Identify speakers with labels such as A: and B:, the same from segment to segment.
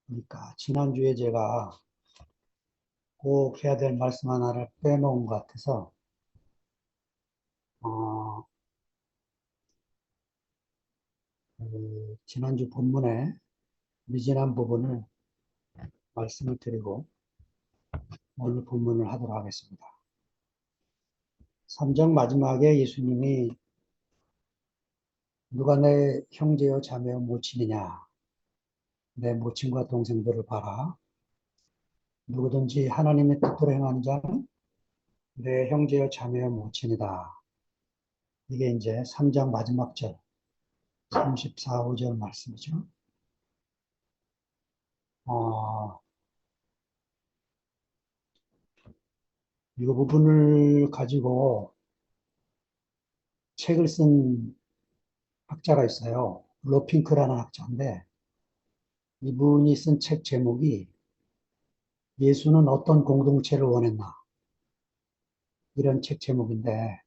A: 그러니까 지난주에 제가 꼭 해야 될 말씀 하나를 빼놓은 것 같아서 어, 지난주 본문의 미진한 부분을 말씀을 드리고 오늘 본문을 하도록 하겠습니다. 3장 마지막에 예수님이 누가 내 형제요 자매요 모친이냐, 내 모친과 동생들을 봐라. 누구든지 하나님의 뜻대로 행하는 자는 내 형제요 자매요 모친이다. 이게 이제 3장 마지막 절 34, 5절 말씀이죠. 어, 이 부분을 가지고 책을 쓴 학자가 있어요. 로핑크라는 학자인데 이분이 쓴 책 제목이 예수는 어떤 공동체를 원했나, 이런 책 제목인데,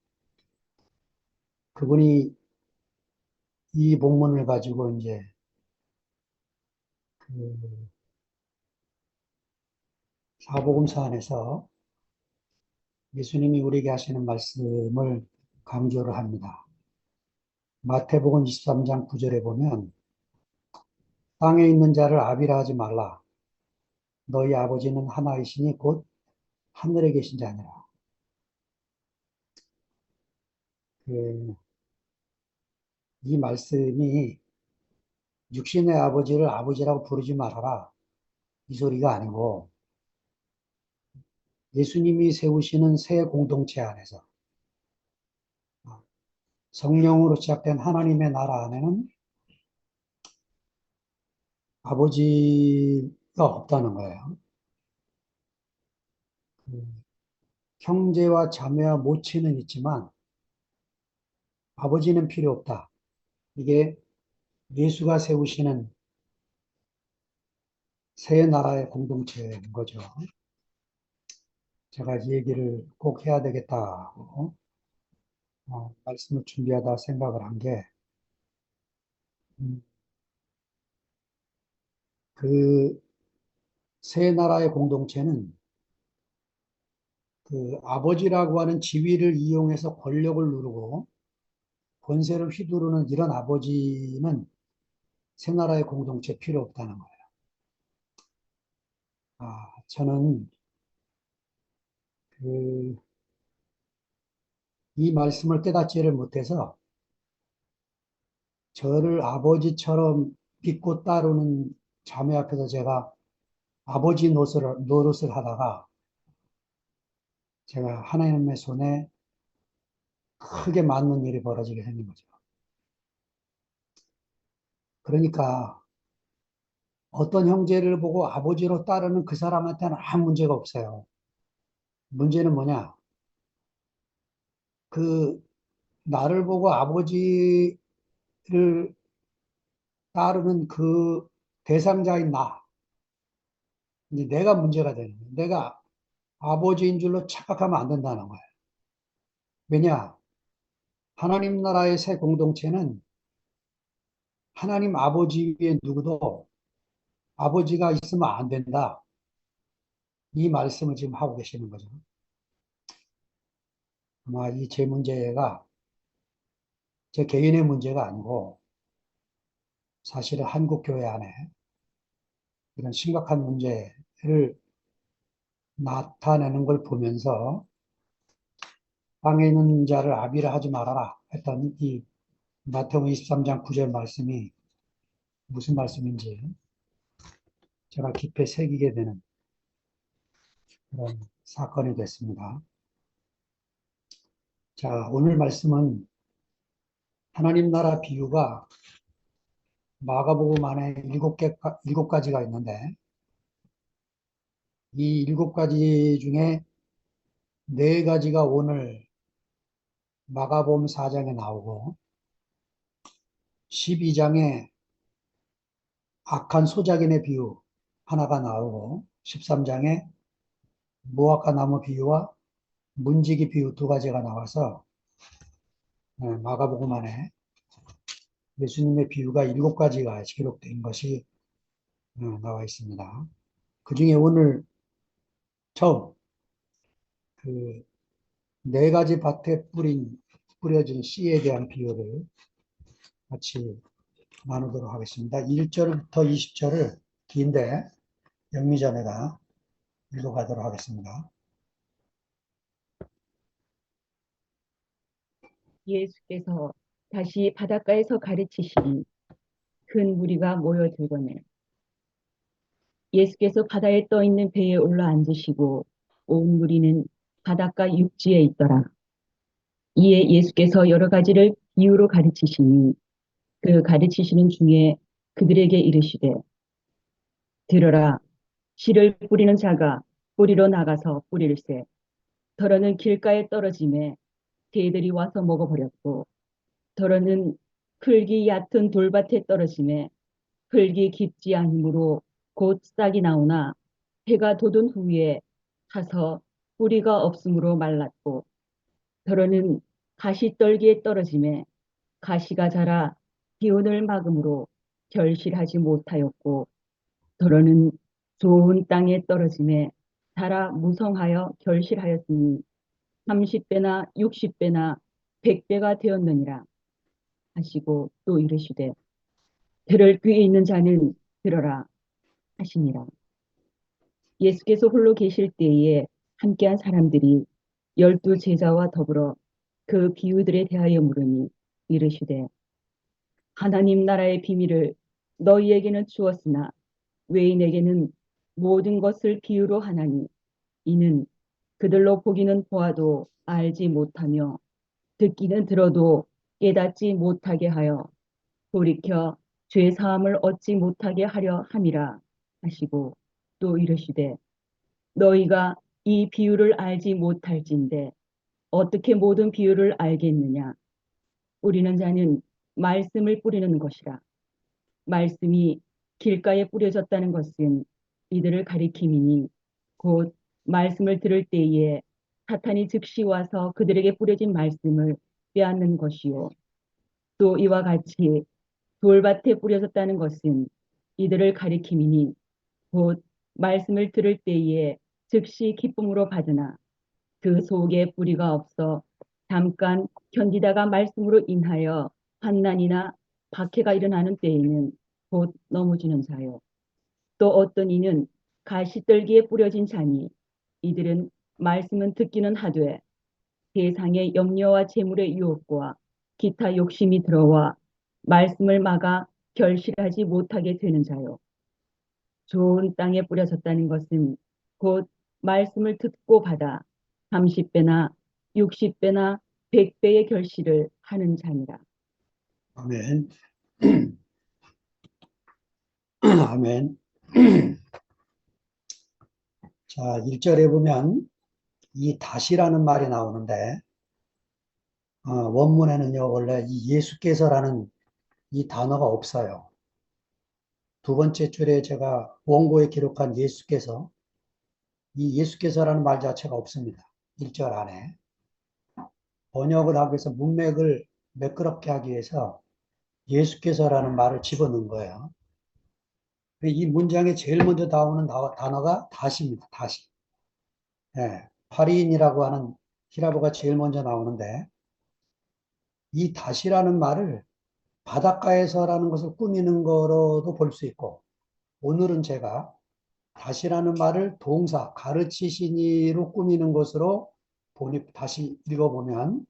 A: 그분이 이 본문을 가지고 이제 그 사복음서 안에서 예수님이 우리에게 하시는 말씀을 강조를 합니다. 마태복음 23장 9절에 보면 땅에 있는 자를 아비라 하지 말라. 너희 아버지는 하나이시니 곧 하늘에 계신 자니라. 이 말씀이 육신의 아버지를 아버지라고 부르지 말아라, 이 소리가 아니고 예수님이 세우시는 새 공동체 안에서 성령으로 시작된 하나님의 나라 안에는 아버지가 없다는 거예요. 형제와 자매와 모친은 있지만 아버지는 필요 없다. 이게 예수가 세우시는 새 나라의 공동체인 거죠. 제가 이 얘기를 꼭 해야 되겠다고 말씀을 준비하다 생각을 한 게, 그 새 나라의 공동체는 그 아버지라고 하는 지위를 이용해서 권력을 누르고 권세를 휘두르는 이런 아버지는 새 나라의 공동체 필요 없다는 거예요. 저는 그, 이 말씀을 깨닫지를 못해서 저를 아버지처럼 믿고 따르는 자매 앞에서 제가 아버지 노릇을 하다가 제가 하나님의 손에 크게 맞는 일이 벌어지게 생긴 거죠. 그러니까 어떤 형제를 보고 아버지로 따르는 그 사람한테는 아무 문제가 없어요. 문제는 뭐냐? 그 나를 보고 아버지를 따르는 그 대상자인 나, 이제 내가 문제가 되는 거예요. 내가 아버지인 줄로 착각하면 안 된다는 거예요. 왜냐? 하나님 나라의 새 공동체는 하나님 아버지 위에 누구도 아버지가 있으면 안 된다, 이 말씀을 지금 하고 계시는 거죠. 아마 이 제 문제가 제 개인의 문제가 아니고 사실은 한국 교회 안에 이런 심각한 문제를 나타내는 걸 보면서 땅에 있는 자를 아비라 하지 말아라 했던 이 마태복음 23장 9절 말씀이 무슨 말씀인지 제가 깊이 새기게 되는 그런 사건이 됐습니다. 자, 오늘 말씀은 하나님 나라 비유가 마가복음 안에 일곱 가지가 있는데 이 일곱 가지 중에 네 가지가 오늘 마가복음 4장에 나오고 12장에 악한 소작인의 비유 하나가 나오고 13장에 무화과 나무 비유와 문지기 비유 두 가지가 나와서 마가복음 안에 예수님의 비유가 7가지가 기록된 것이 나와 있습니다. 그 중에 오늘 처음 그 4가지 밭에 뿌려진 씨에 대한 비유를 같이 나누도록 하겠습니다. 1절부터 20절을 긴데 영미자매가 읽어가도록 하겠습니다.
B: 예수께서 다시 바닷가에서 가르치시니 큰 무리가 모여들거늘 예수께서 바다에 떠 있는 배에 올라 앉으시고 온 무리는 바닷가 육지에 있더라. 이에 예수께서 여러 가지를 비유로 가르치시니 그 가르치시는 중에 그들에게 이르시되 들어라 씨를 뿌리는 자가 뿌리러 나가서 뿌릴새 더러는 길가에 떨어짐에 새들이 와서 먹어버렸고 더러는 흙이 얕은 돌밭에 떨어짐에 흙이 깊지 않으므로 곧 싹이 나오나 해가 돋은 후에 타서 뿌리가 없으므로 말랐고 더러는 가시떨기에 떨어짐에 가시가 자라 기운을 막음으로 결실하지 못하였고 더러는 좋은 땅에 떨어짐에 자라 무성하여 결실하였으니 30배나 60배나 100배가 되었느니라 하시고 또 이르시되 들을 귀 있는 자는 들어라 하시니라. 예수께서 홀로 계실 때에 함께한 사람들이 12제자와 더불어 그 비유들에 대하여 물으니 이르시되 하나님 나라의 비밀을 너희에게는 주었으나 외인에게는 모든 것을 비유로 하나니 이는 그들로 보기는 보아도 알지 못하며 듣기는 들어도 깨닫지 못하게 하여 돌이켜 죄 사함을 얻지 못하게 하려 함이라 하시고 또 이르시되 너희가 이 비유를 알지 못할진대 어떻게 모든 비유를 알겠느냐 뿌리는 자는 말씀을 뿌리는 것이라 말씀이 길가에 뿌려졌다는 것은 이들을 가리킴이니 곧 말씀을 들을 때에 사탄이 즉시 와서 그들에게 뿌려진 말씀을 빼앗는 것이요 또 이와 같이 돌밭에 뿌려졌다는 것은 이들을 가리킴이니 곧 말씀을 들을 때에 즉시 기쁨으로 받으나 그 속에 뿌리가 없어 잠깐 견디다가 말씀으로 인하여 환난이나 박해가 일어나는 때에는 곧 넘어지는 자요. 또 어떤 이는 가시떨기에 뿌려진 자니 이들은 말씀은 듣기는 하되 세상의 염려와 재물의 유혹과 기타 욕심이 들어와 말씀을 막아 결실하지 못하게 되는 자요. 좋은 땅에 뿌려졌다는 것은 곧 말씀을 듣고 받아 30배나 60배나 100배의 결실을 하는 자니라.
A: 아멘. 아멘. 자, 1절에 보면 이 다시라는 말이 나오는데 원문에는요 원래 이 예수께서라는 이 단어가 없어요. 두 번째 줄에 제가 원고에 기록한 예수께서 이 예수께서라는 말 자체가 없습니다. 1절 안에 번역을 하기 위해서 문맥을 매끄럽게 하기 위해서 예수께서라는 말을 집어넣은 거예요. 이 문장에 제일 먼저 나오는 단어가 다시입니다. 다시. 예, 파리인이라고 하는 히라보가 제일 먼저 나오는데 이 다시라는 말을 바닷가에서라는 것을 꾸미는 거로도 볼 수 있고 오늘은 제가 다시라는 말을 동사 가르치시니로 꾸미는 것으로 보니 다시 읽어보면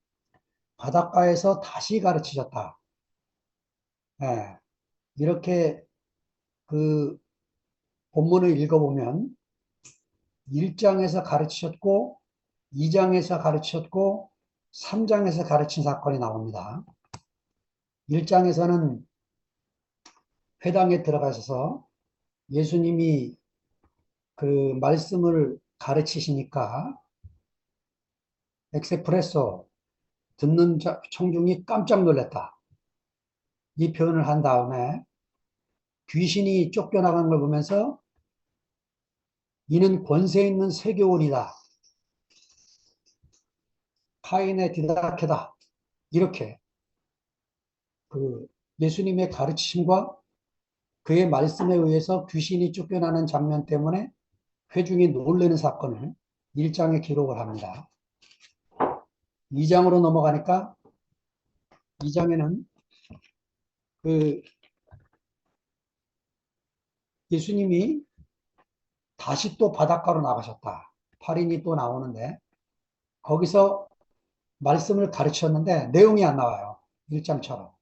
A: 바닷가에서 다시 가르치셨다. 예, 이렇게 그 본문을 읽어보면 1장에서 가르치셨고 2장에서 가르치셨고 3장에서 가르친 사건이 나옵니다. 1장에서는 회당에 들어가셔서 예수님이 그 말씀을 가르치시니까 엑세프레소 듣는 청중이 깜짝 놀랐다. 이 표현을 한 다음에 귀신이 쫓겨나가는 걸 보면서 이는 권세 있는 세교원이다. 카인의 디다케다. 이렇게 그 예수님의 가르치심과 그의 말씀에 의해서 귀신이 쫓겨나는 장면 때문에 회중이 놀라는 사건을 1장에 기록을 합니다. 2장으로 넘어가니까 2장에는 그 예수님이 다시 또 바닷가로 나가셨다. 8인이 또 나오는데 거기서 말씀을 가르쳤는데 내용이 안 나와요. 1장처럼.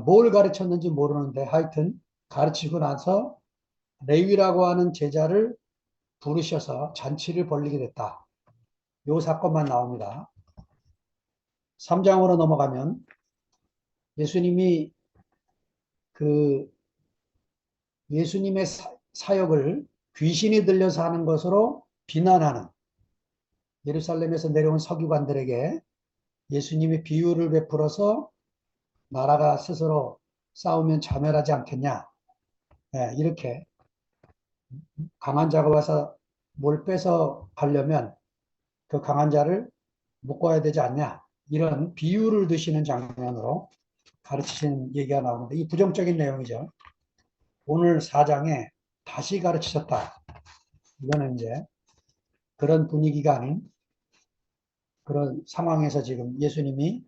A: 뭘 가르쳤는지 모르는데 하여튼 가르치고 나서 레위라고 하는 제자를 부르셔서 잔치를 벌리게 됐다. 요 사건만 나옵니다. 3장으로 넘어가면 예수님이 그 예수님의 사역을 귀신이 들려서 하는 것으로 비난하는 예루살렘에서 내려온 서기관들에게 예수님이 비유를 베풀어서 나라가 스스로 싸우면 자멸하지 않겠냐. 네, 이렇게 강한 자가 와서 뭘 뺏어 가려면 그 강한 자를 묶어야 되지 않냐. 이런 비유를 드시는 장면으로 가르치시는 얘기가 나오는데 이 부정적인 내용이죠. 오늘 4장에 다시 가르치셨다. 이거는 이제 그런 분위기가 아닌 그런 상황에서 지금 예수님이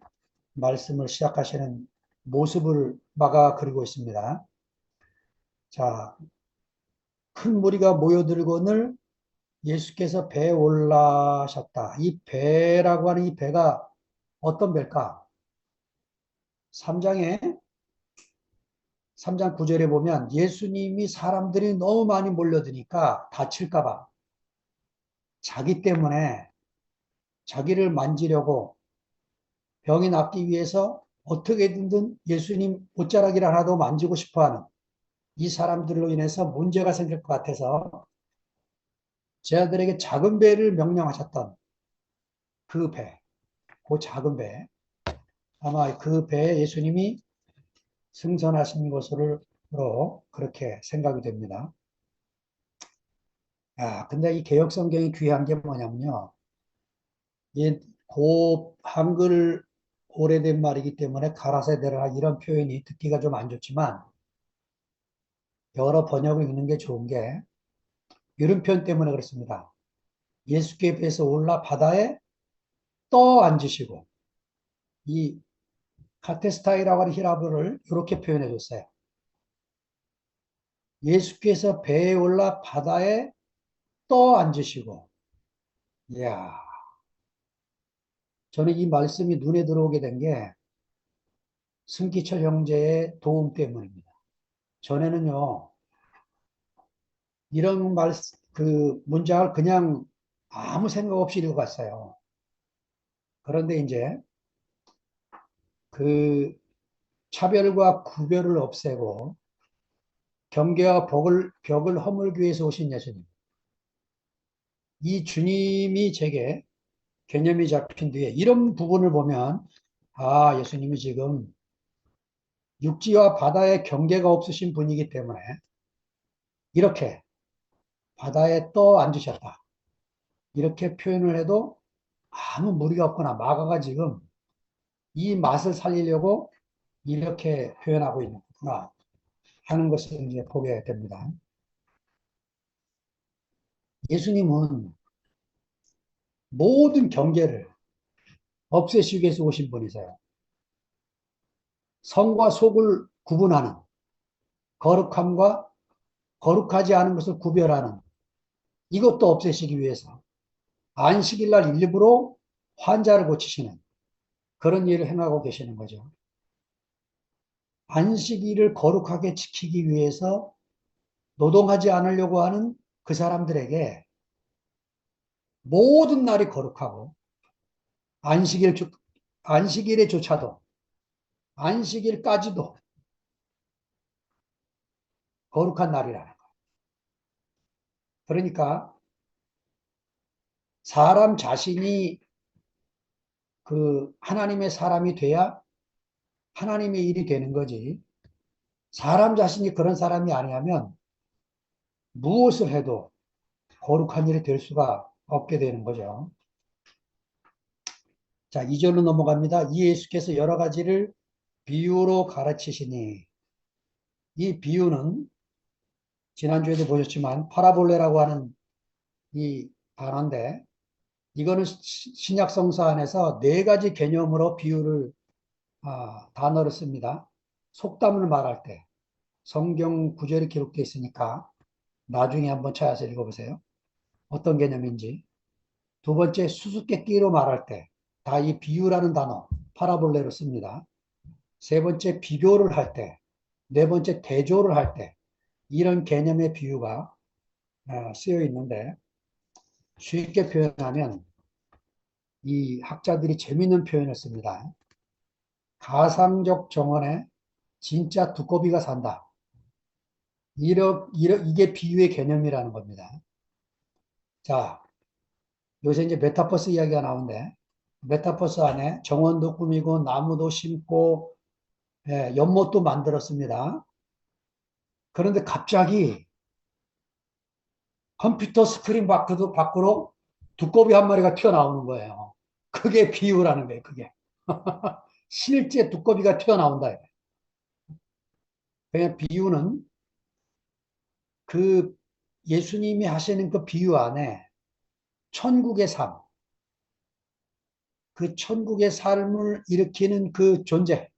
A: 말씀을 시작하시는 모습을 마가 그리고 있습니다. 자, 큰 무리가 모여들거늘 예수께서 배에 올라셨다. 이 배라고 하는 이 배가 어떤 배일까? 3장 9절에 보면 예수님이 사람들이 너무 많이 몰려드니까 다칠까봐 자기 때문에 자기를 만지려고 병이 낫기 위해서 어떻게든 예수님 옷자락이라 하나도 만지고 싶어하는 이 사람들로 인해서 문제가 생길 것 같아서 제자들에게 작은 배를 명령하셨던 그 배, 그 작은 배, 아마 그 배에 예수님이 승선하신 것으로 그렇게 생각이 됩니다. 근데 이 개혁 성경이 귀한 게 뭐냐면요. 이 한글 오래된 말이기 때문에 가라사대라 이런 표현이 듣기가 좀 안 좋지만 여러 번역을 읽는 게 좋은 게 이런 표현 때문에 그렇습니다. 예수께서 올라 바다에 떠 앉으시고 이 카테스타이라고 하는 히라브를 이렇게 표현해 줬어요. 예수께서 배에 올라 바다에 떠 앉으시고 이야 저는 이 말씀이 눈에 들어오게 된 게 승기철 형제의 도움 때문입니다. 전에는요 이런 그 문장을 그냥 아무 생각 없이 읽어갔어요. 그런데 이제 그 차별과 구별을 없애고 경계와 벽을 허물기 위해서 오신 예수님. 이 주님이 제게 개념이 잡힌 뒤에 이런 부분을 보면 예수님이 지금 육지와 바다의 경계가 없으신 분이기 때문에 이렇게 바다에 떠 앉으셨다. 이렇게 표현을 해도 아무 무리가 없거나 마가가 지금 이 맛을 살리려고 이렇게 표현하고 있구나 하는 것을 이제 보게 됩니다. 예수님은 모든 경계를 없애시기 위해서 오신 분이세요. 성과 속을 구분하는 거룩함과 거룩하지 않은 것을 구별하는 이것도 없애시기 위해서 안식일 날 일부러 환자를 고치시는 그런 일을 행하고 계시는 거죠. 안식일을 거룩하게 지키기 위해서 노동하지 않으려고 하는 그 사람들에게 모든 날이 거룩하고 안식일에조차도 안식일까지도 거룩한 날이라는 거예요. 그러니까 사람 자신이 그 하나님의 사람이 돼야 하나님의 일이 되는 거지. 사람 자신이 그런 사람이 아니라면 무엇을 해도 거룩한 일이 될 수가 없게 되는 거죠. 자, 2절로 넘어갑니다. 이 예수께서 여러 가지를 비유로 가르치시니, 이 비유는 지난주에도 보셨지만 파라볼레라고 하는 이 단어인데, 이거는 신약 성서 안에서 네 가지 개념으로 비유를 단어를 씁니다. 속담을 말할 때 성경 구절이 기록되어 있으니까 나중에 한번 찾아서 읽어보세요. 어떤 개념인지. 두 번째, 수수께끼로 말할 때 다 이 비유라는 단어 파라볼레로 씁니다. 세 번째, 비교를 할 때, 네 번째, 대조를 할 때 이런 개념의 비유가 쓰여 있는데, 쉽게 표현하면 이 학자들이 재밌는 표현을 씁니다. 가상적 정원에 진짜 두꺼비가 산다. 이게 비유의 개념이라는 겁니다. 자, 요새 이제 메타버스 이야기가 나오는데, 메타버스 안에 정원도 꾸미고, 나무도 심고, 연못도 만들었습니다. 그런데 갑자기 컴퓨터 스크린 밖으로 두꺼비 한 마리가 튀어나오는 거예요. 그게 비유라는 거예요, 그게. 실제 두꺼비가 튀어나온다. 그냥 비유는 그 예수님이 하시는 그 비유 안에 천국의 삶, 그 천국의 삶을 일으키는 그 존재,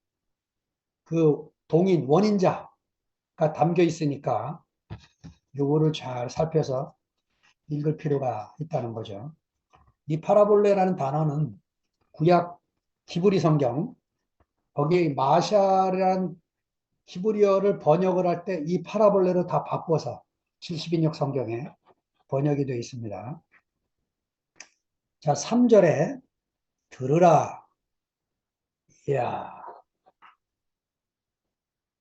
A: 그 동인, 원인자가 담겨 있으니까 요거를 잘 살펴서 읽을 필요가 있다는 거죠. 이 파라볼레라는 단어는 구약 히브리 성경, 거기에 마샬이라는 히브리어를 번역을 할 때 이 파라볼레로 다 바꿔서 70인역 성경에 번역이 되어 있습니다. 자, 3절에 들으라. 이야,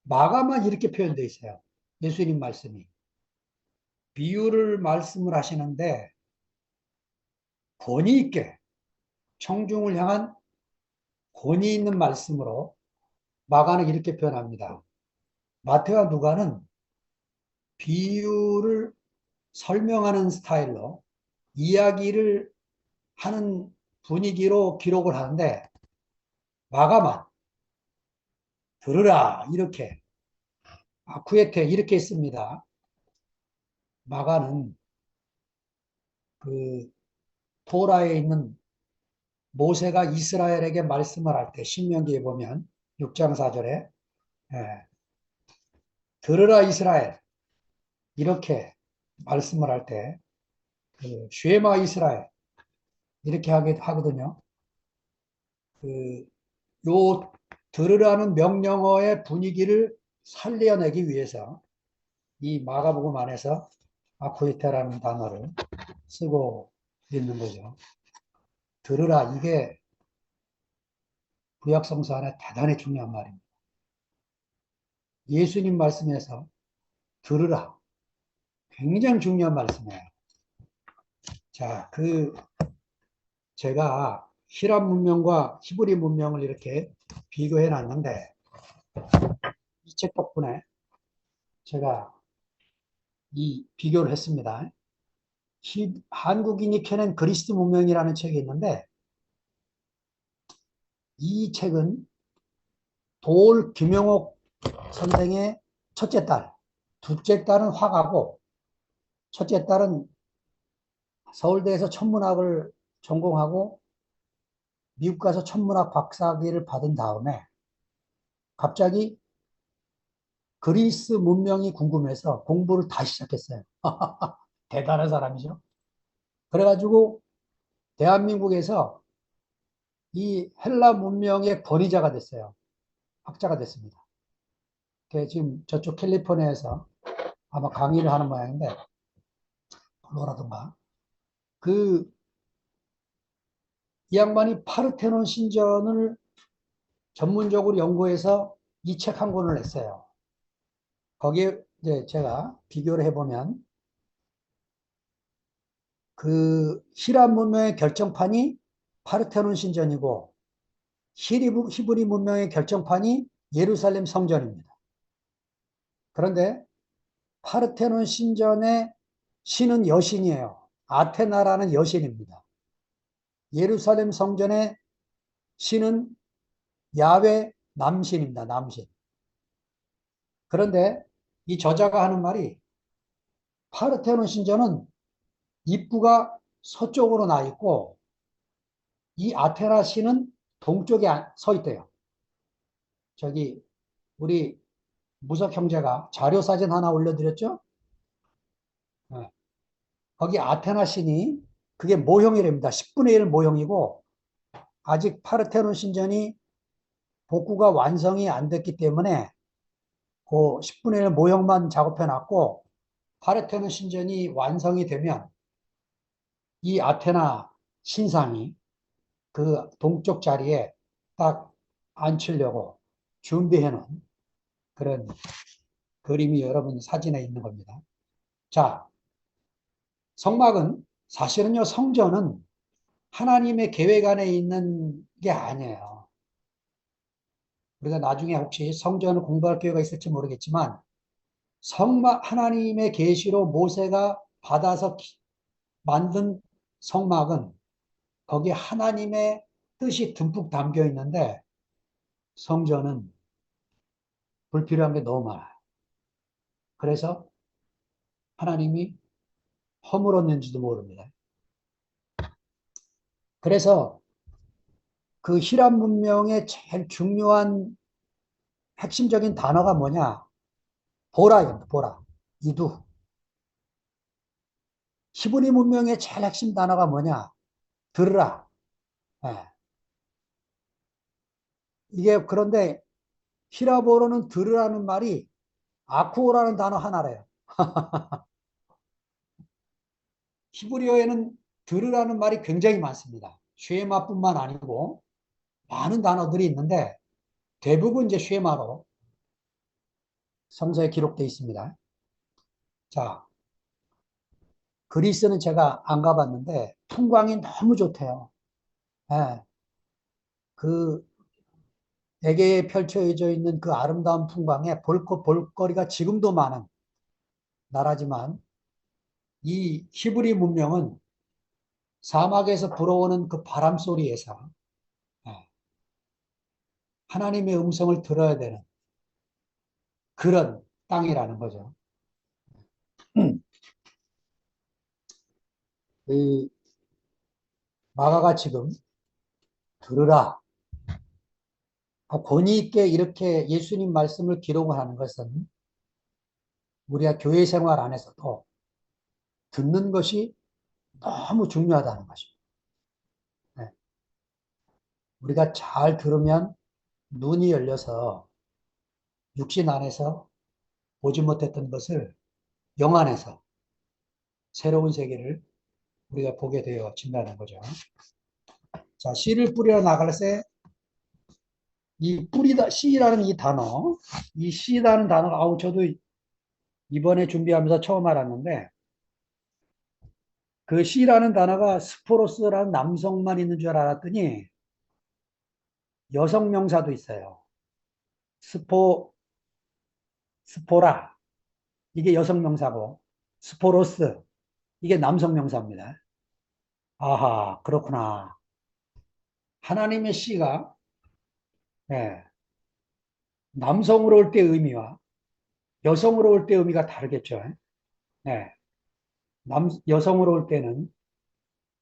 A: 마가만 이렇게 표현되어 있어요. 예수님 말씀이. 비유를 말씀을 하시는데 권위 있게 청중을 향한 권위 있는 말씀으로 마가는 이렇게 표현합니다. 마태와 누가는 비유를 설명하는 스타일로 이야기를 하는 분위기로 기록을 하는데 마가만 들으라 이렇게 아쿠에테 이렇게 있습니다. 마가는 그 토라에 있는 모세가 이스라엘에게 말씀을 할 때 신명기에 보면 6장 4절에 들으라 이스라엘 이렇게 말씀을 할 때 그 쉐마 이스라엘 이렇게 하거든요. 그 요 들으라는 명령어의 분위기를 살려내기 위해서 이 마가복음 안에서 아쿠이테라는 단어를 쓰고 있는 거죠. 들으라 이게 구약성서 안에 대단히 중요한 말입니다. 예수님 말씀에서 들으라 굉장히 중요한 말씀이에요. 자, 제가 히람 문명과 히브리 문명을 이렇게 비교해 놨는데 이 책 덕분에 제가 이 비교를 했습니다. 한국인이 켜낸 그리스 문명이라는 책이 있는데 이 책은 도올 김영옥 선생의 첫째 딸, 둘째 딸은 화가고 첫째 딸은 서울대에서 천문학을 전공하고 미국 가서 천문학 박사학위를 받은 다음에 갑자기 그리스 문명이 궁금해서 공부를 다시 시작했어요. 대단한 사람이죠. 그래가지고 대한민국에서 이 헬라 문명의 권위자가 됐어요. 학자가 됐습니다. 지금 저쪽 캘리포니아에서 아마 강의를 하는 모양인데, 콜로라도인가. 이 양반이 파르테논 신전을 전문적으로 연구해서 이 책 한 권을 냈어요. 거기에 이제 제가 비교를 해보면 그 히람 문명의 결정판이 파르테논 신전이고 히브리 문명의 결정판이 예루살렘 성전입니다. 그런데 파르테논 신전의 신은 여신이에요. 아테나라는 여신입니다. 예루살렘 성전의 신은 야훼 남신입니다. 남신. 그런데 이 저자가 하는 말이 파르테논 신전은 입구가 서쪽으로 나 있고 이 아테나 신은 동쪽에 서 있대요. 저기 우리 무석 형제가 자료 사진 하나 올려드렸죠? 네. 거기 아테나 신이 그게 모형이랍니다. 10분의 1 모형이고 아직 파르테논 신전이 복구가 완성이 안 됐기 때문에 그 10분의 1 모형만 작업해 놨고 파르테논 신전이 완성이 되면 이 아테나 신상이 그 동쪽 자리에 딱 앉히려고 준비해 놓은 그런 그림이 여러분 사진에 있는 겁니다. 자, 성막은 사실은요, 성전은 하나님의 계획 안에 있는 게 아니에요. 우리가 나중에 혹시 성전을 공부할 기회가 있을지 모르겠지만 성막 하나님의 계시로 모세가 받아서 만든 성막은 거기 하나님의 뜻이 듬뿍 담겨 있는데 성전은 불필요한 게 너무 많아요. 그래서 하나님이 허물었는지도 모릅니다. 그래서 그 히람 문명의 제일 중요한 핵심적인 단어가 뭐냐? 보라입니다. 보라. 이두. 히브리 문명의 제일 핵심 단어가 뭐냐? 들으라. 예. 이게 그런데 히라보로는 들으라는 말이 아쿠오라는 단어 하나래요. 히브리어에는 들으라는 말이 굉장히 많습니다. 쉐마뿐만 아니고 많은 단어들이 있는데 대부분 이제 쉐마로 성서에 기록되어 있습니다. 자, 그리스는 제가 안 가봤는데 풍광이 너무 좋대요. 예, 그 에게에 펼쳐져 있는 그 아름다운 풍광에 볼거리가 지금도 많은 나라지만 이 히브리 문명은 사막에서 불어오는 그 바람 소리에서 예, 하나님의 음성을 들어야 되는 그런 땅이라는 거죠. 이 마가가 지금 들으라 권위 있게 이렇게 예수님 말씀을 기록을 하는 것은 우리가 교회 생활 안에서도 듣는 것이 너무 중요하다는 것입니다. 네. 우리가 잘 들으면 눈이 열려서 육신 안에서 보지 못했던 것을 영 안에서 새로운 세계를 우리가 보게 되어진다는 거죠. 자, 씨를 뿌려 나갈 때 이 뿌리다, 씨라는 이 단어, 이 씨라는 단어가, 저도 이번에 준비하면서 처음 알았는데, 그 씨라는 단어가 스포로스라는 남성만 있는 줄 알았더니, 여성 명사도 있어요. 스포, 스포라. 이게 여성 명사고, 스포로스. 이게 남성 명사입니다. 아하, 그렇구나. 하나님의 씨가, 예, 남성으로 올 때 의미와 여성으로 올 때 의미가 다르겠죠. 예. 여성으로 올 때는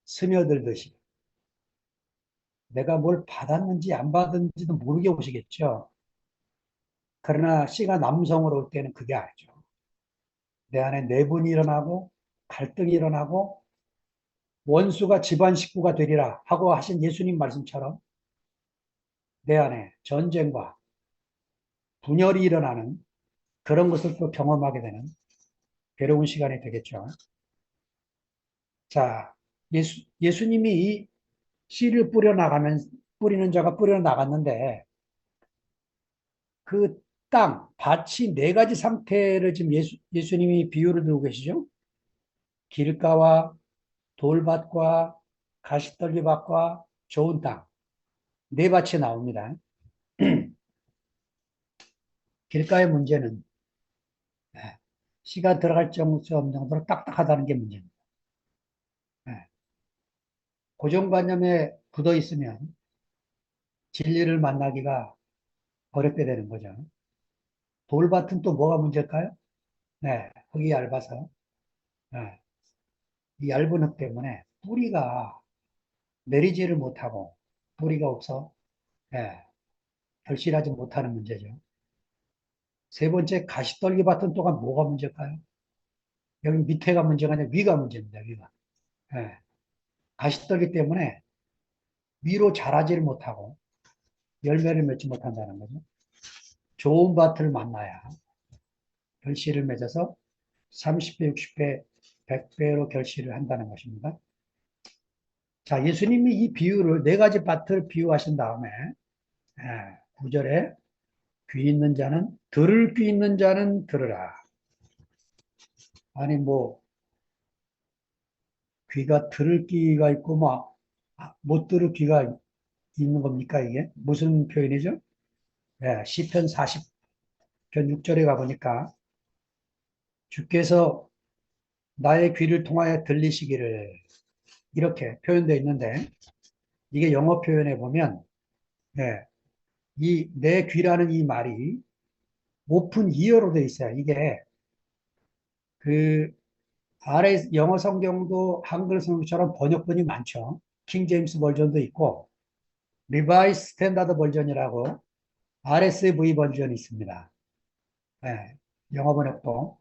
A: 스며들듯이 내가 뭘 받았는지 안 받았는지도 모르게 오시겠죠. 그러나 씨가 남성으로 올 때는 그게 아니죠. 내 안에 내분이 일어나고 갈등이 일어나고 원수가 집안 식구가 되리라 하고 하신 예수님 말씀처럼 내 안에 전쟁과 분열이 일어나는 그런 것을 또 경험하게 되는 괴로운 시간이 되겠죠. 자, 예수님이 이 씨를 뿌리는 자가 뿌려 나갔는데 그 밭이 네 가지 상태를 지금 예수님이 비유를 들고 계시죠? 길가와 돌밭과 가시떨기밭과 좋은 땅. 네 밭이 나옵니다. 길가의 문제는 예, 씨가 들어갈 수 없는 정도로 딱딱하다는 게 문제입니다. 예, 고정관념에 굳어 있으면 진리를 만나기가 어렵게 되는 거죠. 돌밭은 또 뭐가 문제일까요? 네, 흙이 얇아서. 네, 이 얇은 흙 때문에 뿌리가 내리지를 못하고 뿌리가 없어 네, 결실하지 못하는 문제죠. 세 번째, 가시떨기 밭은 또한 뭐가 문제일까요? 여기 밑에가 문제가 아니라 위가 문제입니다. 위가. 네, 가시떨기 때문에 위로 자라지를 못하고 열매를 맺지 못한다는 거죠. 좋은 밭을 만나야 결실을 맺어서 30배, 60배, 100배로 결실을 한다는 것입니다. 자, 예수님이 이 비유를 네 가지 밭을 비유하신 다음에 9절에 귀 있는 자는 들을 귀 있는 자는 들으라. 아니 뭐 귀가 들을 귀가 있고 못 들을 귀가 있는 겁니까 이게? 무슨 표현이죠? 시편 40편 6절에 가보니까 주께서 나의 귀를 통하여 들리시기를 이렇게 표현되어 있는데 이게 영어 표현에 보면 이 내 귀라는 이 말이 오픈 이어로 되어 있어요. 이게 그 아래 영어 성경도 한글 성경처럼 번역본이 많죠. 킹 제임스 버전도 있고 리바이스 스탠다드 버전이라고 RSV 버전이 있습니다. 영어 번역도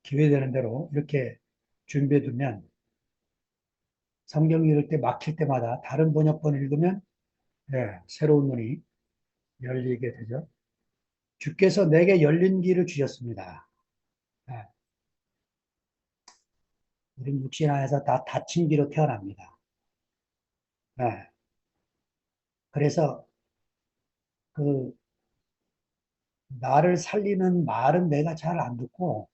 A: 기회 되는 대로 이렇게 준비해 두면 성경 읽을 때 막힐 때마다 다른 번역본 읽으면 새로운 문이 열리게 되죠. 주께서 내게 열린 길을 주셨습니다. 예, 우리 육신 안에서 다 닫힌 길로 태어납니다. 예, 그래서 그 나를 살리는 말은 내가 잘 안 듣고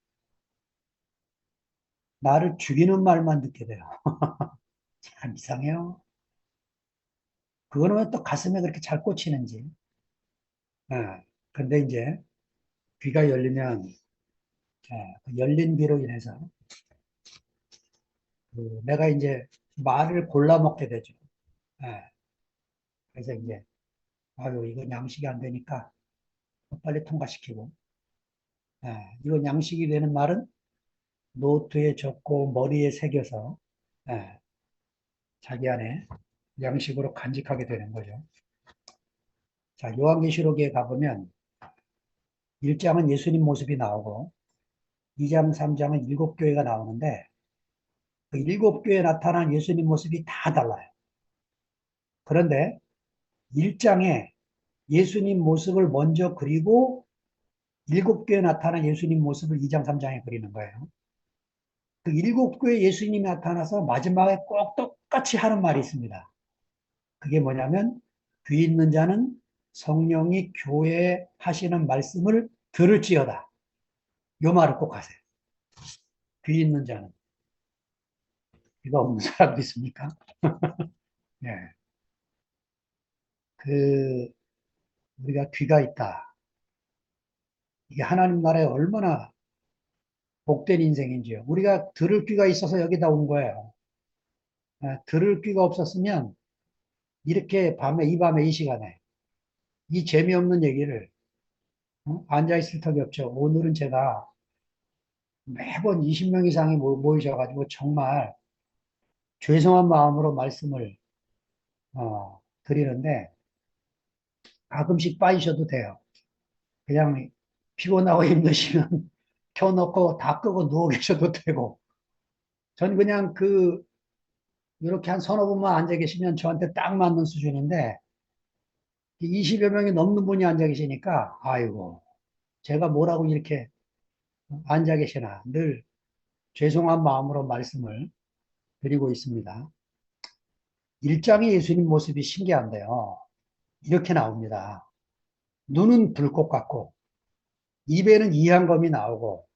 A: 나를 죽이는 말만 듣게 돼요. 참 이상해요. 그거는 왜 또 가슴에 그렇게 잘 꽂히는지. 근데 이제 귀가 열리면 그 열린 귀로 인해서 내가 이제 말을 골라 먹게 되죠. 예, 그래서 이제 아유 이건 양식이 안 되니까 빨리 통과시키고 이건 양식이 되는 말은 노트에 적고 머리에 새겨서 예, 자기 안에 양식으로 간직하게 되는 거죠. 자, 요한계시록에 가보면 1장은 예수님 모습이 나오고 2장, 3장은 일곱 교회가 나오는데 그 일곱 교회에 나타난 예수님 모습이 다 달라요. 그런데 1장에 예수님 모습을 먼저 그리고 일곱 교회에 나타난 예수님 모습을 2장, 3장에 그리는 거예요. 그 일곱 교회 예수님이 나타나서 마지막에 꼭 똑같이 하는 말이 있습니다. 그게 뭐냐면 귀 있는 자는 성령이 교회에 하시는 말씀을 들을지어다. 요 말을 꼭 하세요. 귀 있는 자는. 귀가 없는 사람도 있습니까? 예. 그, 우리가 귀가 있다. 이게 하나님 나라에 얼마나 복된 인생인지요. 우리가 들을 귀가 있어서 여기다 온 거예요. 들을 귀가 없었으면 이렇게 이 밤에 이 시간에 이 재미없는 얘기를 앉아있을 턱이 없죠. 오늘은 제가 매번 20명 이상이 모이셔가지고 정말 죄송한 마음으로 말씀을 드리는데 가끔씩 빠지셔도 돼요. 그냥 피곤하고 힘드시면 켜놓고 다 끄고 누워 계셔도 되고 전 그냥 이렇게 한 서너 분만 앉아 계시면 저한테 딱 맞는 수준인데 20여 명이 넘는 분이 앉아 계시니까 아이고 제가 뭐라고 이렇게 앉아 계시나 늘 죄송한 마음으로 말씀을 드리고 있습니다. 1장의 예수님 모습이 신기한데요. 이렇게 나옵니다. 눈은 불꽃 같고 입에는 이한검이 나오고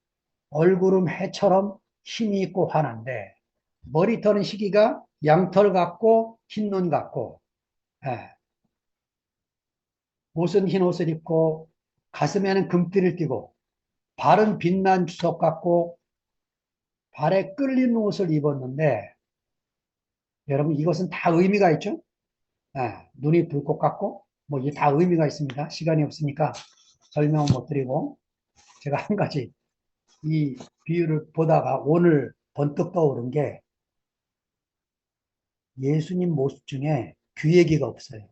A: 얼굴은 해처럼 힘이 있고 환한데 머리털은 시기가 양털 같고 흰 눈 같고 예, 옷은 흰 옷을 입고 가슴에는 금띠를 띠고 발은 빛난 주석 같고 발에 끌리는 옷을 입었는데 여러분 이것은 다 의미가 있죠. 눈이 불꽃 같고 뭐 이게 다 의미가 있습니다. 시간이 없으니까 설명은 못 드리고 제가 한 가지 이 비유를 보다가 오늘 번뜩 떠오른 게 예수님 모습 중에 귀 얘기가 없어요.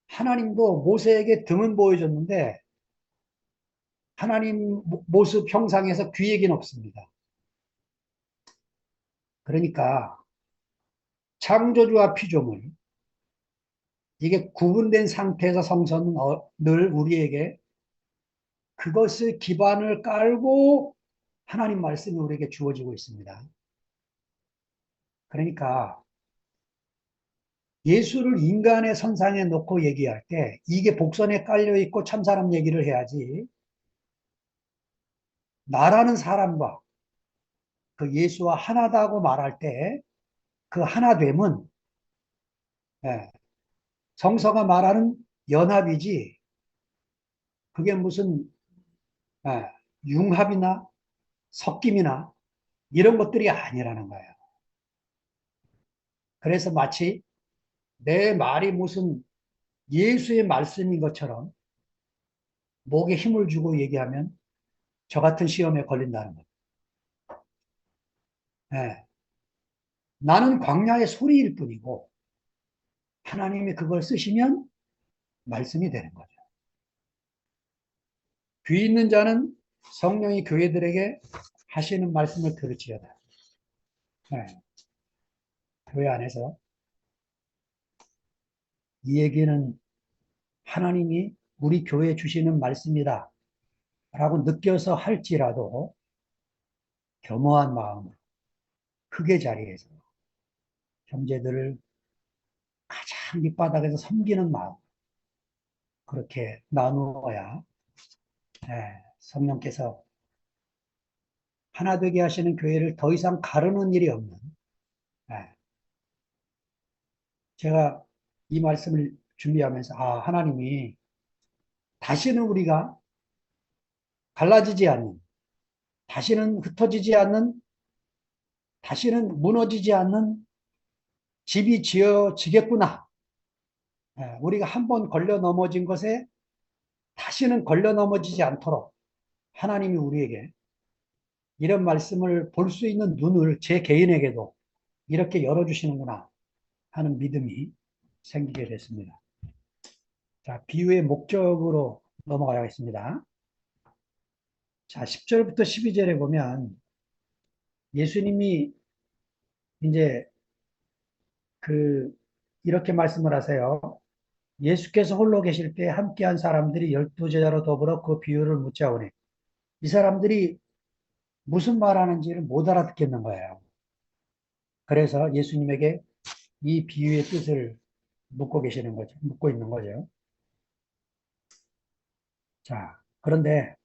A: 하나님도 모세에게 등은 보여줬는데 하나님 모습 형상에서 귀 얘기는 없습니다. 그러니까 창조주와 피조물 이게 구분된 상태에서 성서는 늘 우리에게 그것을 기반을 깔고 하나님 말씀이 우리에게 주어지고 있습니다. 그러니까 예수를 인간의 선상에 놓고 얘기할 때 이게 복선에 깔려 있고 참사람 얘기를 해야지 나라는 사람과 그 예수와 하나다고 말할 때 그 하나됨은 예, 성서가 말하는 연합이지 그게 무슨 예, 융합이나 섞임이나 이런 것들이 아니라는 거예요. 그래서 마치 내 말이 무슨 예수의 말씀인 것처럼 목에 힘을 주고 얘기하면 저 같은 시험에 걸린다는 거예요. 예, 나는 광야의 소리일 뿐이고 하나님이 그걸 쓰시면 말씀이 되는 거죠. 귀 있는 자는 성령이 교회들에게 하시는 말씀을 들을지어다. 예, 교회 안에서 이 얘기는 하나님이 우리 교회에 주시는 말씀이다 라고 느껴서 할지라도 겸허한 마음으로 크게 자리에서 형제들을 가장 밑바닥에서 섬기는 마음 그렇게 나누어야 성령께서 하나 되게 하시는 교회를 더 이상 가르는 일이 없는 예, 제가 이 말씀을 준비하면서 하나님이 다시는 우리가 갈라지지 않는 다시는 흩어지지 않는 다시는 무너지지 않는 집이 지어지겠구나. 우리가 한번 걸려 넘어진 것에 다시는 걸려 넘어지지 않도록 하나님이 우리에게 이런 말씀을 볼 수 있는 눈을 제 개인에게도 이렇게 열어주시는구나 하는 믿음이 생기게 됐습니다. 자, 비유의 목적으로 넘어가겠습니다. 자, 10절부터 12절에 보면 예수님이 이제 이렇게 말씀을 하세요. 예수께서 홀로 계실 때 함께한 사람들이 12제자로 더불어 그 비유를 묻자오니 이 사람들이 무슨 말하는지를 못 알아듣겠는 거예요. 그래서 예수님에게 이 비유의 뜻을 묻고 계시는 거죠. 묻고 있는 거죠. 자, 그런데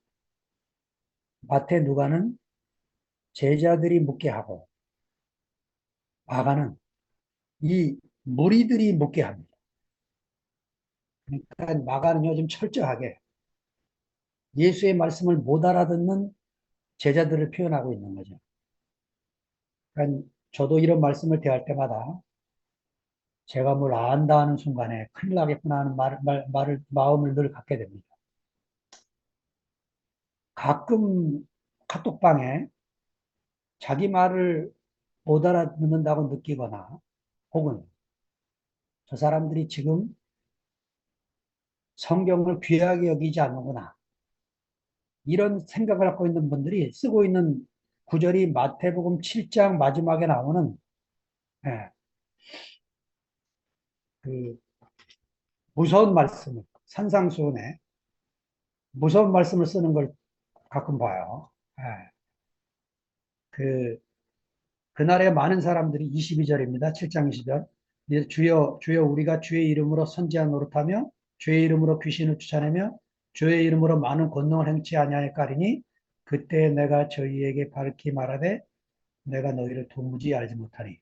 A: 마태 누가는 제자들이 묻게 하고 마가는 이 무리들이 묻게 합니다. 그러니까 마가는 요즘 철저하게 예수의 말씀을 못 알아듣는 제자들을 표현하고 있는 거죠. 그러니까 저도 이런 말씀을 대할 때마다 제가 뭘 안다 하는 순간에 큰일 나겠구나 하는 마음을 늘 갖게 됩니다. 가끔 카톡방에 자기 말을 못 알아듣는다고 느끼거나 혹은 저 사람들이 지금 성경을 귀하게 여기지 않는구나 이런 생각을 갖고 있는 분들이 쓰고 있는 구절이 마태복음 7장 마지막에 나오는 예, 그 무서운 말씀을 산상수훈에 무서운 말씀을 쓰는 걸 가끔 봐요. 예, 그 그날에 많은 사람들이 22절입니다. 7장 20절. 주여 주여 우리가 주의 이름으로 선지한 노릇하며 주의 이름으로 귀신을 쫓아내며 주의 이름으로 많은 권능을 행치 아니하였까리니 그때 내가 저희에게 밝히 말하되 내가 너희를 도무지 알지 못하니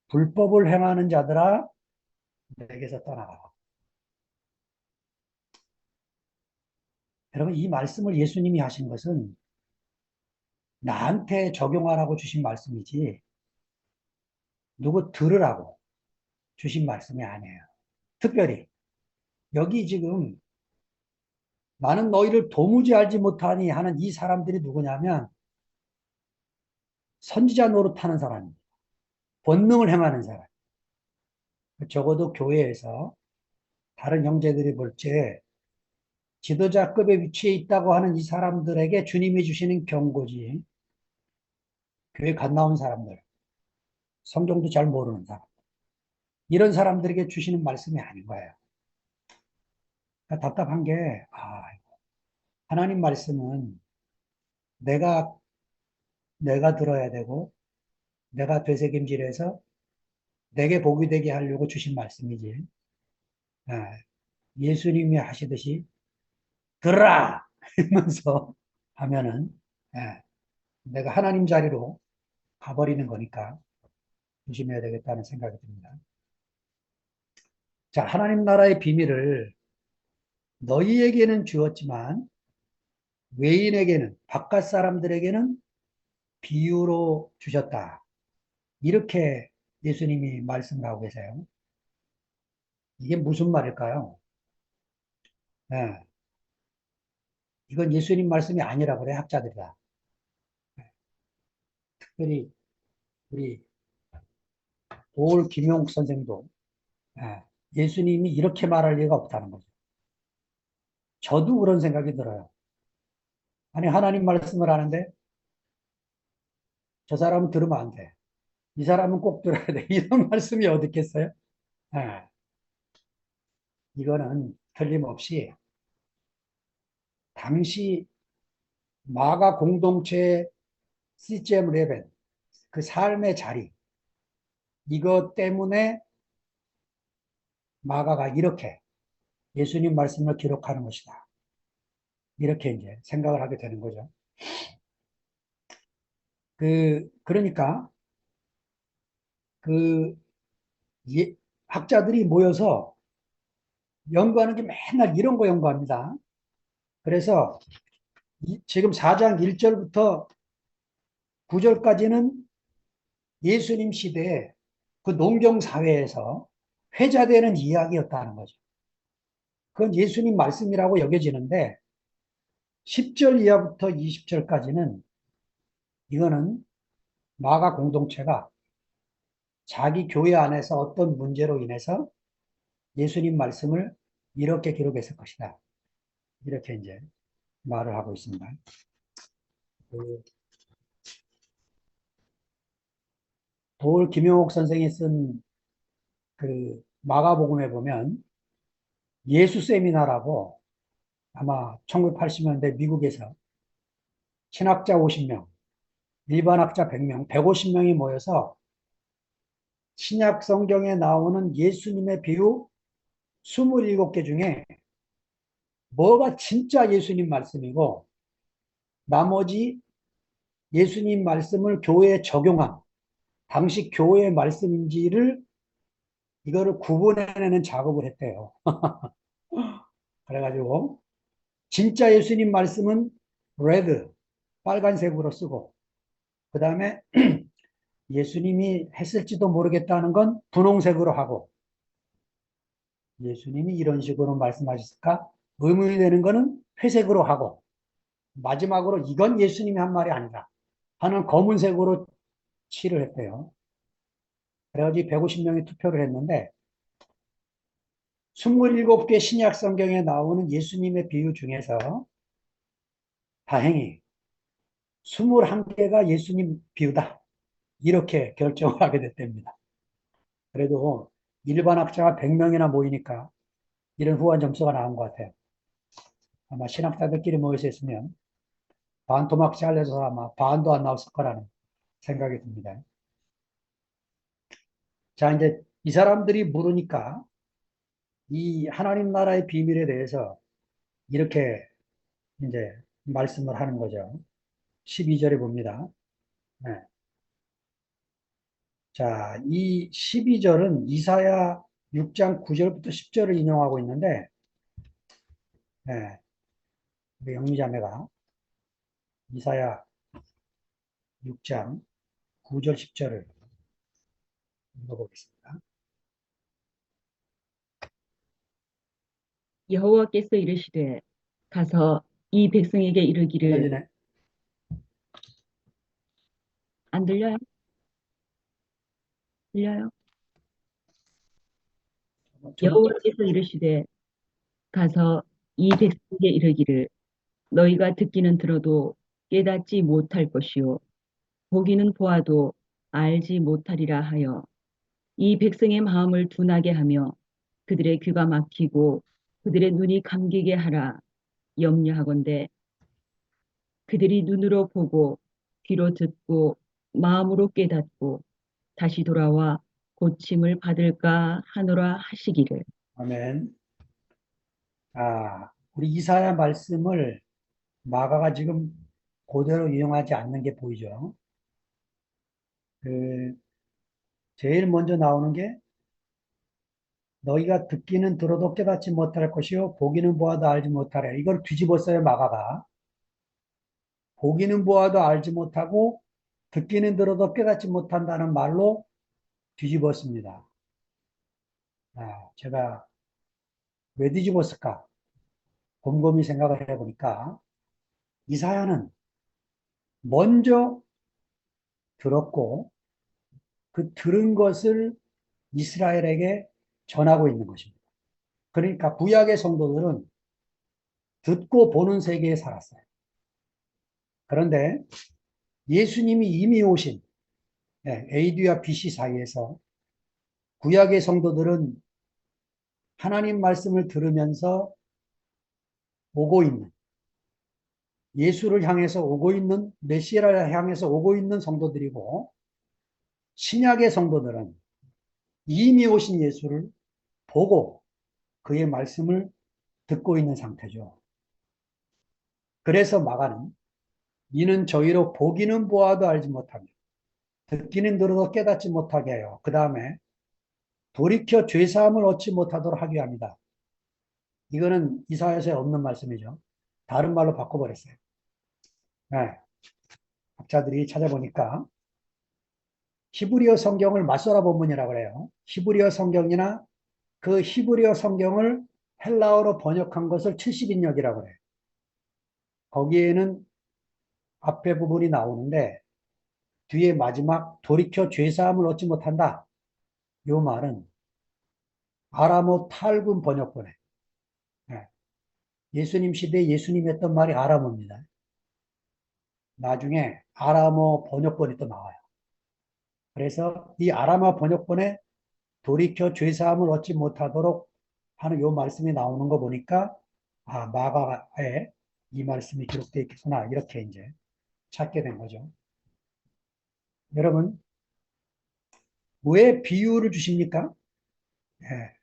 A: 불법을 행하는 자들아 내게서 떠나가라. 여러분 이 말씀을 예수님이 하신 것은 나한테 적용하라고 주신 말씀이지 누구 들으라고 주신 말씀이 아니에요. 특별히 여기 지금 나는 너희를 도무지 알지 못하니 하는 이 사람들이 누구냐면 선지자 노릇하는 사람입니다. 본능을 행하는 사람. 적어도 교회에서 다른 형제들이 볼 때 지도자급의 위치에 있다고 하는 이 사람들에게 주님이 주시는 경고지. 교회 갓 나온 사람들, 성경도 잘 모르는 사람. 이런 사람들에게 주시는 말씀이 아닌 거예요. 그러니까 답답한 게, 하나님 말씀은 내가, 내가 들어야 되고, 내가 되새김질해서 내게 복이 되게 하려고 주신 말씀이지. 예, 예수님이 하시듯이 들으라! 이러면서 하면은, 예, 내가 하나님 자리로 가버리는 거니까 조심해야 되겠다는 생각이 듭니다. 자, 하나님 나라의 비밀을 너희에게는 주었지만 외인에게는, 바깥 사람들에게는 비유로 주셨다. 이렇게 예수님이 말씀을 하고 계세요. 이게 무슨 말일까요? 네, 이건 예수님 말씀이 아니라고 그래, 학자들이다. 특별히 우리 도올 김용욱 선생도 예, 예수님이 이렇게 말할 리가 없다는 거죠. 저도 그런 생각이 들어요. 아니, 하나님 말씀을 하는데 저 사람은 들으면 안 돼. 이 사람은 꼭 들어야 돼. 이런 말씀이 어디 있겠어요? 예, 이거는 틀림없이 당시 마가 공동체의 CGM 레벨, 그 삶의 자리, 이것 때문에 마가가 이렇게 예수님 말씀을 기록하는 것이다. 이렇게 이제 생각을 하게 되는 거죠. 그러니까, 그, 학자들이 모여서 연구하는 게 맨날 이런 거 연구합니다. 그래서 지금 4장 1절부터 9절까지는 예수님 시대에 그 농경사회에서 회자되는 이야기였다는 거죠. 그건 예수님 말씀이라고 여겨지는데 10절 이하부터 20절까지는 이거는 마가 공동체가 자기 교회 안에서 어떤 문제로 인해서 예수님 말씀을 이렇게 기록했을 것이다. 이렇게 이제 말을 하고 있습니다. 그 도올 김용옥 선생이 쓴 그 마가복음에 보면 예수 세미나라고 아마 1980년대 미국에서 신학자 50명, 일반학자 100명, 150명이 모여서 신약 성경에 나오는 예수님의 비유 27개 중에 뭐가 진짜 예수님 말씀이고 나머지 예수님 말씀을 교회에 적용한 당시 교회의 말씀인지를 이거를 구분해내는 작업을 했대요. 그래가지고 진짜 예수님 말씀은 레드, 빨간색으로 쓰고 그 다음에 예수님이 했을지도 모르겠다는 건 분홍색으로 하고 예수님이 이런 식으로 말씀하셨을까? 의문이 되는 거는 회색으로 하고 마지막으로 이건 예수님이 한 말이 아니다 하는 검은색으로 칠을 했대요. 그래가지고 150명이 투표를 했는데 27개 신약 성경에 나오는 예수님의 비유 중에서 다행히 21개가 예수님 비유다. 이렇게 결정을 하게 됐답니다. 그래도 일반 학자가 100명이나 모이니까 이런 후한 점수가 나온 것 같아요. 아마 신학자들끼리 모여서 했으면 반토막지 알려서 아마 반도 안 나왔을 거라는 생각이 듭니다. 자, 이제 이 사람들이 물으니까 이 하나님 나라의 비밀에 대해서 이렇게 이제 말씀을 하는 거죠. 12절에 봅니다. 네. 자, 이 12절은 이사야 6장 9절부터 10절을 인용하고 있는데, 네, 우리 영미자매가 이사야 6장 9절 10절을 읽어보겠습니다.
B: 여호와께서 이르시되 가서 이 백성에게
A: 안
B: 이르기를
A: 들리네.
B: 안 들려요? 들려요?
A: 좀,
B: 여호와께서 이르시되 가서 이 백성에게 이르기를 너희가 듣기는 들어도 깨닫지 못할 것이요 보기는 보아도 알지 못하리라 하여 이 백성의 마음을 둔하게 하며 그들의 귀가 막히고 그들의 눈이 감기게 하라 염려하건대 그들이 눈으로 보고 귀로 듣고 마음으로 깨닫고 다시 돌아와 고침을 받을까 하노라 하시기를.
A: 아멘. 우리 이사야 말씀을 마가가 지금 그대로 인용하지 않는 게 보이죠. 그, 제일 먼저 나오는 게 너희가 듣기는 들어도 깨닫지 못할 것이요 보기는 보아도 알지 못하래. 이걸 뒤집었어요, 마가가. 보기는 보아도 알지 못하고 듣기는 들어도 깨닫지 못한다는 말로 뒤집었습니다. 제가 왜 뒤집었을까? 곰곰이 생각을 해보니까 이사야는 먼저 들었고 그 들은 것을 이스라엘에게 전하고 있는 것입니다. 그러니까 구약의 성도들은 듣고 보는 세계에 살았어요. 그런데 예수님이 이미 오신 AD와 BC 사이에서 구약의 성도들은 하나님 말씀을 들으면서 오고 있는 예수를 향해서 오고 있는 메시아를 향해서 오고 있는 성도들이고 신약의 성도들은 이미 오신 예수를 보고 그의 말씀을 듣고 있는 상태죠. 그래서 마가는 이는 저희로 보기는 보아도 알지 못하며 듣기는 들어도 깨닫지 못하게 해요. 그 다음에 돌이켜 죄사함을 얻지 못하도록 하게 합니다. 이거는 이사야서에 없는 말씀이죠. 다른 말로 바꿔버렸어요. 네, 학자들이 찾아보니까 히브리어 성경을 맞서라 본문이라고 그래요. 히브리어 성경이나 그 히브리어 성경을 헬라어로 번역한 것을 70인역이라고 그래요. 거기에는 앞에 부분이 나오는데 뒤에 마지막 돌이켜 죄사함을 얻지 못한다. 이 말은 아람어 탈군 번역본에 예, 예수님 시대에 예수님 했던 말이 아람어입니다. 나중에 아람어 번역본이 또 나와요. 그래서 이 아람어 번역본에 돌이켜 죄사함을 얻지 못하도록 하는 요 말씀이 나오는 거 보니까 마가에 이 말씀이 기록되어 있겠구나 이렇게 이제 찾게 된 거죠. 여러분 왜 비유를 주십니까? 예,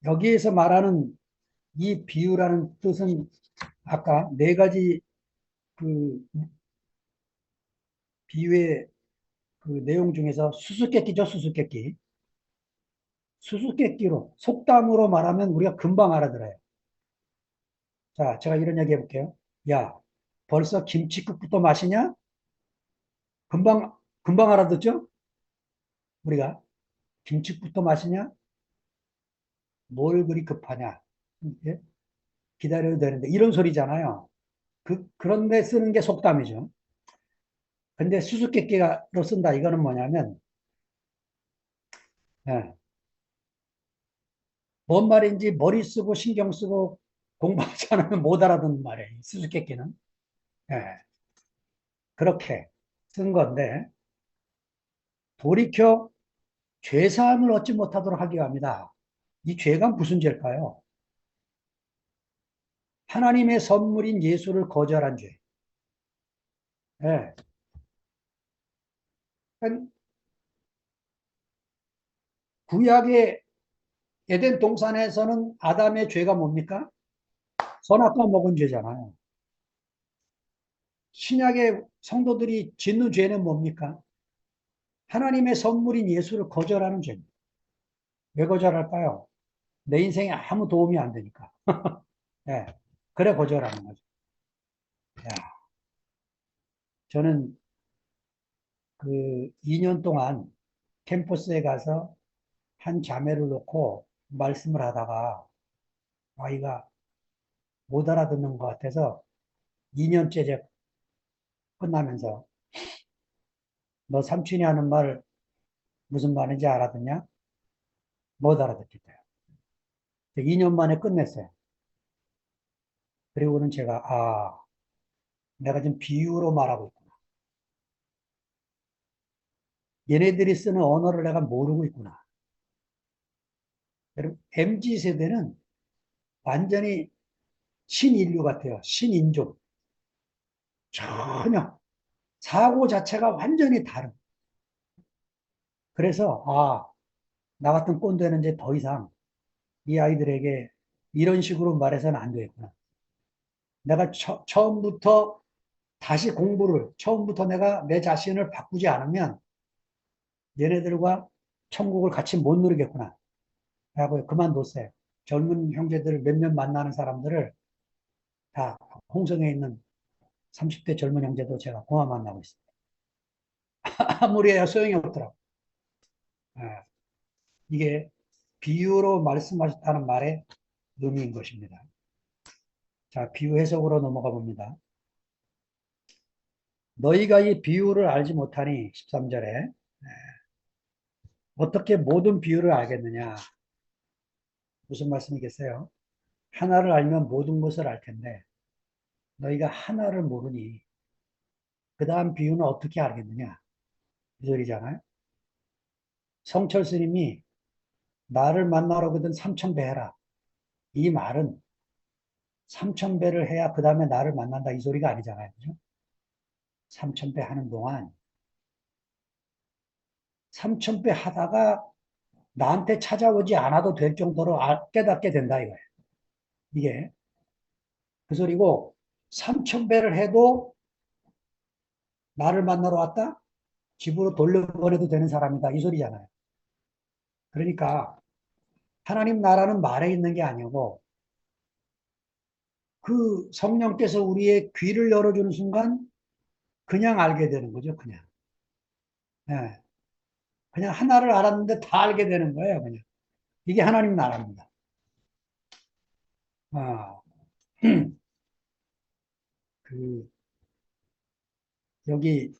A: 여기에서 말하는 이 비유라는 뜻은 아까 네 가지 그 비유의 그 내용 중에서 수수께끼죠, 수수께끼. 수수께끼로, 속담으로 말하면 우리가 금방 알아들어요. 자, 제가 이런 얘기 해볼게요. 야, 벌써 김치국부터 마시냐? 금방 알아듣죠? 우리가. 김치국부터 마시냐? 뭘 그리 급하냐? 예? 기다려도 되는데. 이런 소리잖아요. 그런데 쓰는 게 속담이죠. 근데 수수께끼로 쓴다. 이거는 뭐냐면, 예, 뭔 말인지 머리 쓰고 신경 쓰고 공부하지 않으면 못 알아듣는 말이에요. 수수께끼는. 예, 그렇게 쓴 건데, 돌이켜 죄사함을 얻지 못하도록 하기 위함이다. 이 죄가 무슨 죄일까요? 하나님의 선물인 예수를 거절한 죄. 예. 그러니까 구약의 에덴 동산에서는 아담의 죄가 뭡니까? 선악과 먹은 죄잖아요. 신약의 성도들이 짓는 죄는 뭡니까? 하나님의 선물인 예수를 거절하는 죄입니다. 왜 거절할까요? 내 인생에 아무 도움이 안 되니까. 예. 그래 거절하는 거죠. 야, 저는 그 2년 동안 캠퍼스에 가서 한 자매를 놓고 말씀을 하다가 아이가 못 알아듣는 것 같아서 2년째 제 끝나면서 너 삼촌이 하는 말 무슨 말인지 알아듣냐? 못 알아듣겠대요. 2년 만에 끝냈어요. 그리고는 제가, 내가 지금 비유로 말하고 있구나. 얘네들이 쓰는 언어를 내가 모르고 있구나. 여러분, MZ 세대는 완전히 신인류 같아요. 신인종. 전혀 사고 자체가 완전히 다른. 그래서 나 같은 꼰대는 이제 더 이상 이 아이들에게 이런 식으로 말해서는 안 되겠구나. 내가 처음부터 다시 공부를 처음부터 내가 내 자신을 바꾸지 않으면 얘네들과 천국을 같이 못 누리겠구나. 라고 그만뒀어요. 젊은 형제들 몇몇 만나는 사람들을 다 홍성에 있는 30대 젊은 형제도 제가 공화 만나고 있습니다. 아무리 해야 소용이 없더라고. 아, 이게 비유로 말씀하셨다는 말의 의미인 것입니다. 자, 비유 해석으로 넘어가 봅니다. 너희가 이 비유를 알지 못하니 13절에 어떻게 모든 비유를 알겠느냐? 무슨 말씀이겠어요? 하나를 알면 모든 것을 알 텐데 너희가 하나를 모르니 그 다음 비유는 어떻게 알겠느냐? 이 소리잖아요. 성철 스님이 나를 만나러 거든 3,000배 해라. 이 말은 3,000배를 해야 그 다음에 나를 만난다 이 소리가 아니잖아요. 그죠? 3,000배 하는 동안 3,000배 하다가 나한테 찾아오지 않아도 될 정도로 깨닫게 된다 이거예요. 이게 그 소리고 3,000배를 해도 나를 만나러 왔다? 집으로 돌려보내도 되는 사람이다 이 소리잖아요. 그러니까 하나님 나라는 말에 있는 게 아니고 그 성령께서 우리의 귀를 열어주는 순간 그냥 알게 되는 거죠. 그냥. 예. 그냥 하나를 알았는데 다 알게 되는 거예요. 그냥. 이게 하나님 나라입니다. 아, 그, 여기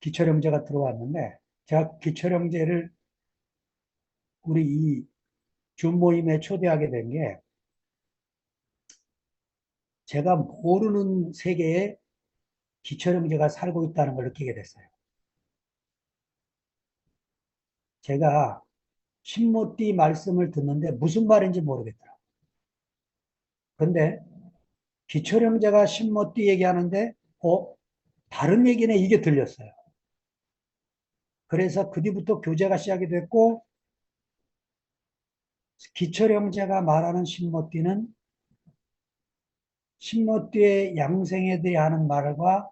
A: 기철형제가 들어왔는데, 제가 기철형제를 우리 이 줌 모임에 초대하게 된 게, 제가 모르는 세계에 기철형제가 살고 있다는 걸 느끼게 됐어요. 제가 신모띠 말씀을 듣는데 무슨 말인지 모르겠더라고요. 근데 기철형제가 신모띠 얘기하는데, 다른 얘기네 이게 들렸어요. 그래서 그 뒤부터 교제가 시작이 됐고, 기철형제가 말하는 신모띠는 신모띠의 양생애들이 하는 말과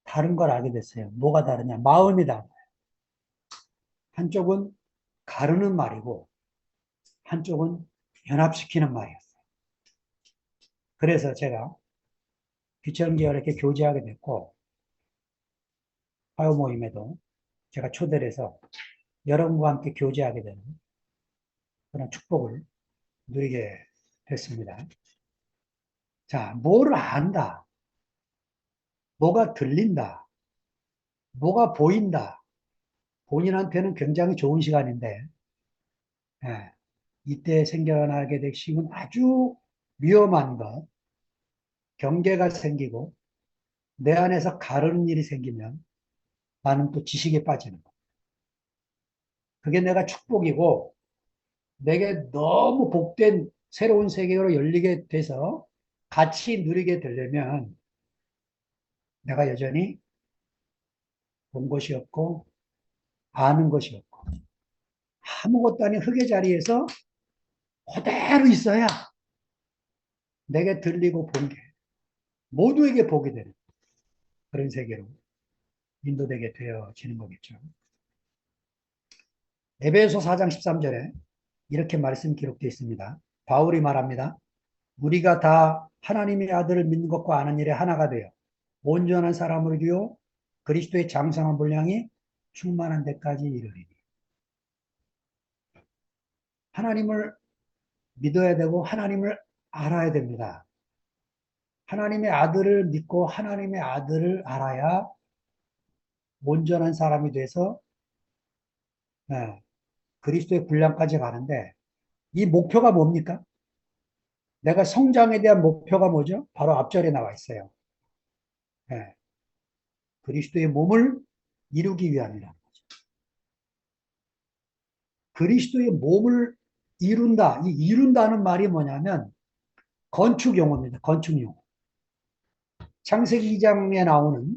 A: 다른 걸 알게 됐어요. 뭐가 다르냐? 마음이 다르요. 한쪽은 가르는 말이고, 한쪽은 연합시키는 말이었어요. 그래서 제가 기철형제와 이렇게 교제하게 됐고, 화요 모임에도 제가 초대를 해서 여러분과 함께 교제하게 되는 그런 축복을 누리게 됐습니다. 자, 뭐를 안다, 뭐가 들린다, 뭐가 보인다. 본인한테는 굉장히 좋은 시간인데, 예, 이때 생겨나게 될 시은 아주 위험한 것, 경계가 생기고, 내 안에서 가르는 일이 생기면 나는 또 지식에 빠지는 것. 그게 내가 축복이고, 내게 너무 복된 새로운 세계로 열리게 돼서 같이 누리게 되려면 내가 여전히 본 것이 없고, 아는 것이 없고, 아무것도 아닌 흙의 자리에서 그대로 있어야 내게 들리고 본 게 모두에게 보게 되는 그런 세계로 인도되게 되어지는 거겠죠. 에베소 4장 13절에 이렇게 말씀 기록되어 있습니다. 바울이 말합니다. 우리가 다 하나님의 아들을 믿는 것과 아는 일에 하나가 되어 온전한 사람으로 이루어 그리스도의 장성한 분량이 충만한 데까지 이르리니. 하나님을 믿어야 되고 하나님을 알아야 됩니다. 하나님의 아들을 믿고 하나님의 아들을 알아야 온전한 사람이 돼서 예, 그리스도의 분량까지 가는데 이 목표가 뭡니까? 내가 성장에 대한 목표가 뭐죠? 바로 앞절에 나와 있어요. 예, 그리스도의 몸을 이루기 위함이라. 그리스도의 몸을 이룬다. 이 이룬다는 말이 뭐냐면 건축 용어입니다. 건축 용어. 창세기 2장에 나오는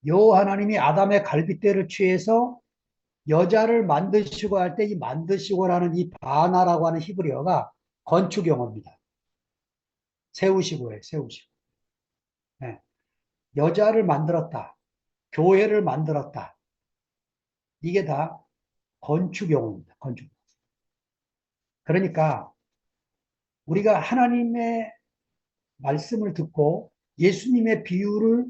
A: 여호와 하나님이 아담의 갈빗대를 취해서 여자를 만드시고 할 때 이 만드시고라는 이 바나라고 하는 히브리어가 건축 용어입니다. 세우시고예요. 세우시고. 네. 여자를 만들었다. 교회를 만들었다. 이게 다 건축 용어입니다. 건축. 그러니까 우리가 하나님의 말씀을 듣고 예수님의 비유를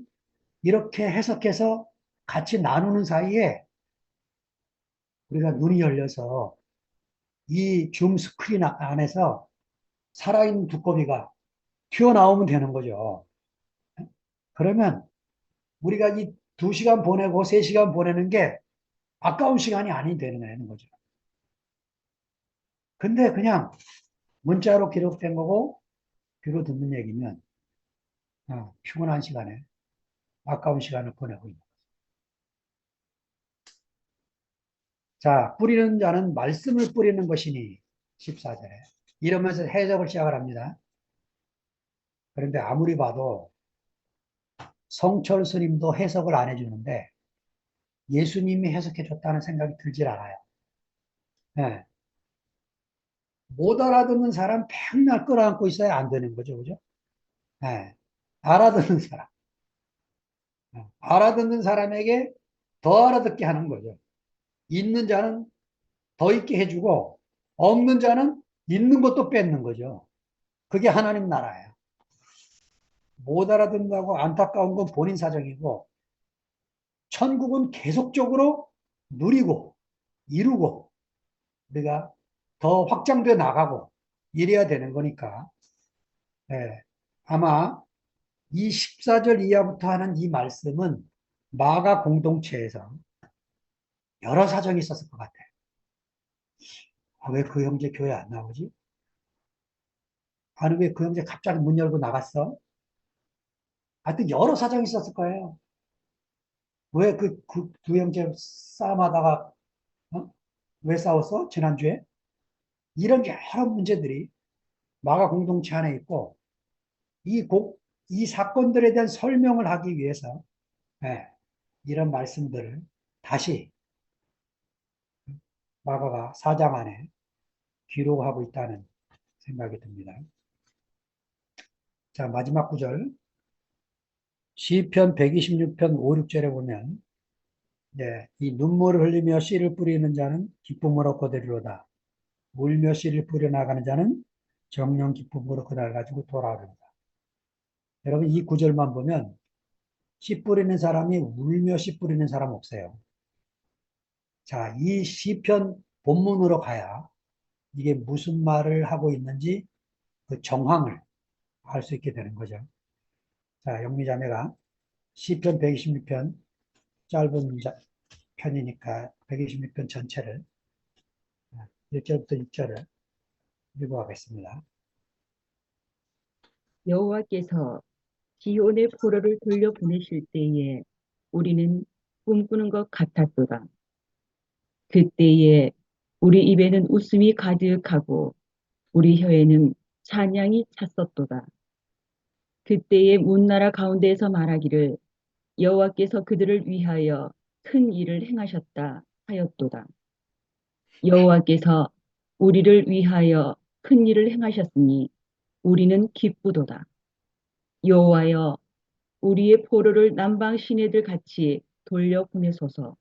A: 이렇게 해석해서 같이 나누는 사이에 우리가 눈이 열려서 이 줌 스크린 안에서 살아있는 두꺼비가 튀어나오면 되는 거죠. 그러면 우리가 이 2시간 보내고 3시간 보내는 게 아까운 시간이 아니 되는 거죠. 근데 그냥 문자로 기록된 거고 귀로 듣는 얘기면 피곤한 시간에 아까운 시간을 보내고 있는 거죠. 자, 뿌리는 자는 말씀을 뿌리는 것이니 14절에 이러면서 해석을 시작을 합니다. 그런데 아무리 봐도 성철 스님도 해석을 안 해주는데 예수님이 해석해 줬다는 생각이 들질 않아요. 네. 못 알아듣는 사람 맨날 끌어안고 있어야 안 되는 거죠. 그죠? 네. 알아듣는 사람. 네. 알아듣는 사람에게 더 알아듣게 하는 거죠. 있는 자는 더 있게 해주고 없는 자는 있는 것도 뺏는 거죠. 그게 하나님 나라예요. 못 알아듣는다고 안타까운 건 본인 사정이고 천국은 계속적으로 누리고 이루고 우리가 더 확장돼 나가고 이래야 되는 거니까 예, 아마 이 14절 이하부터 하는 이 말씀은 마가 공동체에서 여러 사정이 있었을 것 같아요. 왜 그 형제 교회 안 나오지? 아니 왜 그 형제 갑자기 문 열고 나갔어? 하여튼 여러 사정이 있었을 거예요. 왜 두 형제 싸움하다가 어? 왜 싸웠어? 지난주에? 이런 여러 문제들이 마가 공동체 안에 있고 이 사건들에 대한 설명을 하기 위해서 예, 이런 말씀들을 다시 마가가 4장 안에 기록하고 있다는 생각이 듭니다. 자, 마지막 구절. 시편 126편 5, 6절에 보면 이 눈물을 흘리며 씨를 뿌리는 자는 기쁨으로 거두리로다. 울며 씨를 뿌려나가는 자는 정령 기쁨으로 그날 가지고 돌아오리로다. 여러분 이 구절만 보면 씨 뿌리는 사람이 울며 씨 뿌리는 사람 없어요. 자, 이 시편 본문으로 가야 이게 무슨 말을 하고 있는지 그 정황을 알 수 있게 되는 거죠. 자, 영미자매가 시편 126편 짧은 편이니까 126편 전체를 1절부터 6절을 읽어가겠습니다.
B: 여호와께서 지온의 포로를 돌려보내실 때에 우리는 꿈꾸는 것 같았도다. 그때에 우리 입에는 웃음이 가득하고 우리 혀에는 찬양이 찼었도다. 그때에 문나라 가운데에서 말하기를 여호와께서 그들을 위하여 큰 일을 행하셨다 하였도다. 여호와께서 우리를 위하여 큰 일을 행하셨으니 우리는 기쁘도다. 여호와여 우리의 포로를 남방 시내들 같이 돌려보내소서.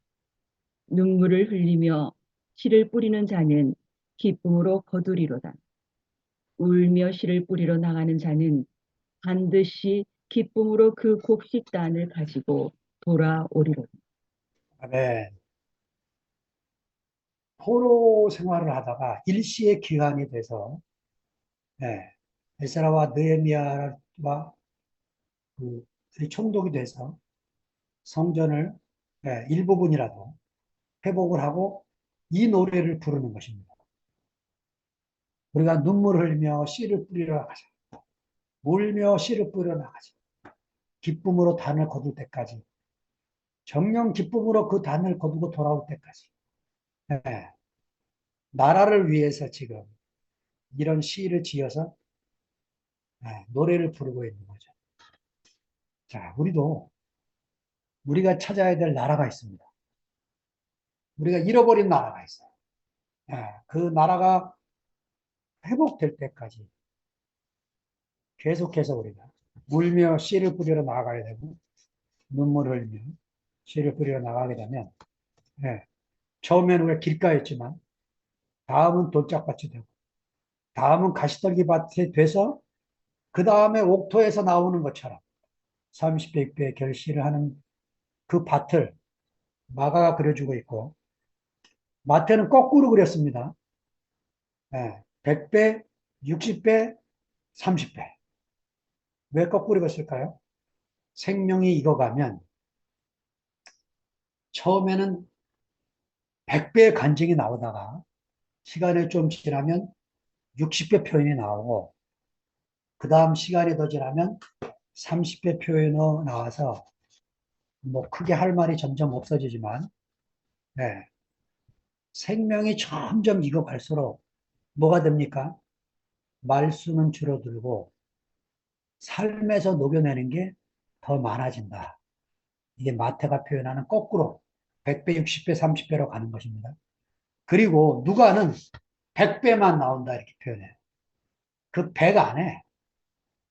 B: 눈물을 흘리며 씨를 뿌리는 자는 기쁨으로 거두리로다. 울며 씨를 뿌리러 나가는 자는 반드시 기쁨으로 그 곡식단을 가지고 돌아오리로다.
A: 아멘. 포로 생활을 하다가 일시의 기한이 돼서 예, 에스라와 느헤미야와 총독이 돼서 성전을 일부분이라도 회복을 하고 이 노래를 부르는 것입니다. 우리가 눈물 흘리며 씨를 뿌리러 나가자. 울며 씨를 뿌리러 나가자. 기쁨으로 단을 거둘 때까지. 정령 기쁨으로 그 단을 거두고 돌아올 때까지. 예, 나라를 위해서 지금 이런 시를 지어서 노래를 부르고 있는 거죠. 자, 우리가 찾아야 될 나라가 있습니다. 우리가 잃어버린 나라가 있어요. 그 나라가 회복될 때까지 계속해서 우리가 울며 씨를 뿌리러 나가야 되고 눈물을 흘리며 씨를 뿌리러 나가게 되면 처음에는 우리가 길가였지만 다음은 돌짝밭이 되고 다음은 가시떨기밭이 돼서 그 다음에 옥토에서 나오는 것처럼 30배, 6배 결실을 하는 그 밭을 마가가 그려주고 있고 마태는 거꾸로 그렸습니다. 100배, 60배, 30배. 왜 거꾸로 그렸을까요? 생명이 익어가면 처음에는 100배의 간증이 나오다가 시간이 좀 지나면 60배 표현이 나오고 그 다음 시간이 더 지나면 30배 표현이 나와서 뭐 크게 할 말이 점점 없어지지만 생명이 점점 익어갈수록 뭐가 됩니까? 말수는 줄어들고 삶에서 녹여내는 게 더 많아진다. 이게 마태가 표현하는 거꾸로 100배, 60배, 30배로 가는 것입니다. 그리고 누가는 100배만 나온다 이렇게 표현해요. 그 100 안에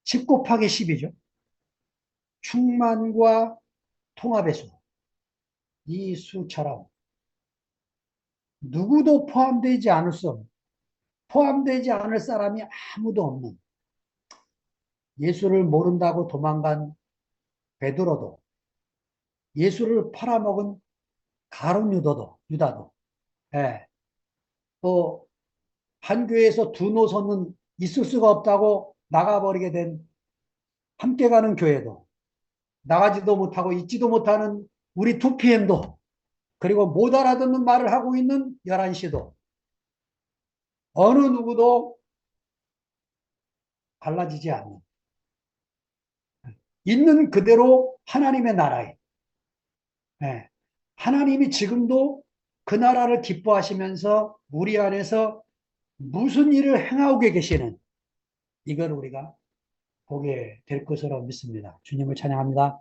A: 10 곱하기 10이죠. 충만과 통합의 수. 이 수처럼 누구도 포함되지 않을 수 없는, 포함되지 않을 사람이 아무도 없는 예수를 모른다고 도망간 베드로도 예수를 팔아먹은 가룟 유다도 예, 또 한 교회에서 두 노선은 있을 수가 없다고 나가버리게 된 함께 가는 교회도 나가지도 못하고 있지도 못하는 우리 2PM도 그리고 못 알아듣는 말을 하고 있는 11시도 어느 누구도 갈라지지 않는 있는 그대로 하나님의 나라에 하나님이 지금도 그 나라를 기뻐하시면서 우리 안에서 무슨 일을 행하고 계시는 이걸 우리가 보게 될 것으로 믿습니다. 주님을 찬양합니다.